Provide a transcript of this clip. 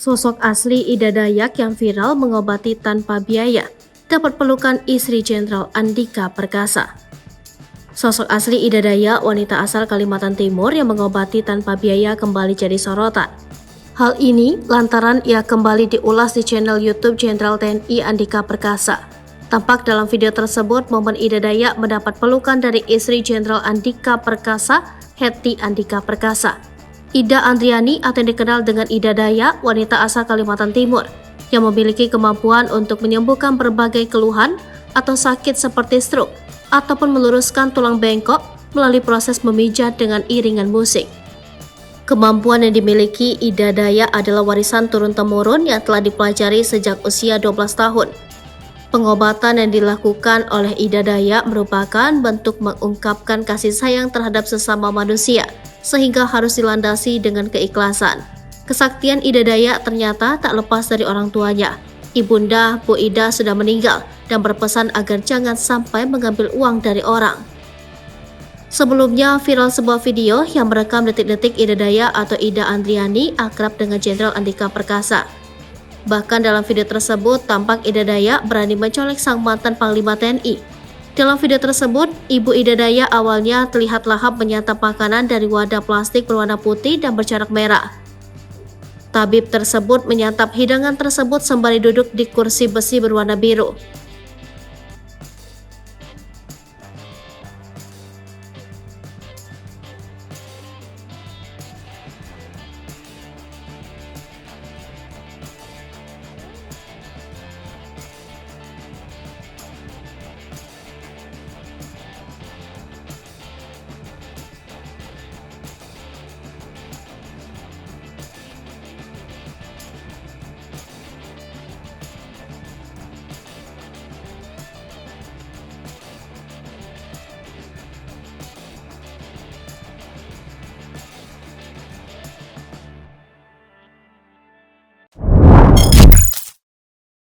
Sosok asli Ida Dayak yang viral mengobati tanpa biaya dapat pelukan istri Jenderal Andika Perkasa. Sosok asli Ida Dayak, wanita asal Kalimantan Timur yang mengobati tanpa biaya kembali jadi sorotan. Hal ini lantaran ia kembali diulas di channel YouTube Jenderal TNI Andika Perkasa. Tampak dalam video tersebut momen Ida Dayak mendapat pelukan dari istri Jenderal Andika Perkasa, Hetty Andika Perkasa. Ida Andriani atau yang dikenal dengan Ida Dayak, wanita asal Kalimantan Timur yang memiliki kemampuan untuk menyembuhkan berbagai keluhan atau sakit seperti stroke ataupun meluruskan tulang bengkok melalui proses memijat dengan iringan musik. Kemampuan yang dimiliki Ida Dayak adalah warisan turun-temurun yang telah dipelajari sejak usia 12 tahun. Pengobatan yang dilakukan oleh Ida Dayak merupakan bentuk mengungkapkan kasih sayang terhadap sesama manusia, sehingga harus dilandasi dengan keikhlasan. Kesaktian Ida Dayak ternyata tak lepas dari orang tuanya. Ibunda Bu Ida sudah meninggal dan berpesan agar jangan sampai mengambil uang dari orang. Sebelumnya viral sebuah video yang merekam detik-detik Ida Dayak atau Ida Andriani akrab dengan Jenderal Andika Perkasa. Bahkan dalam video tersebut tampak Ida Dayak berani mencolek sang mantan Panglima TNI. Dalam video tersebut, Ibu Ida Dayak awalnya terlihat lahap menyantap makanan dari wadah plastik berwarna putih dan bercorak merah. Tabib tersebut menyantap hidangan tersebut sembari duduk di kursi besi berwarna biru.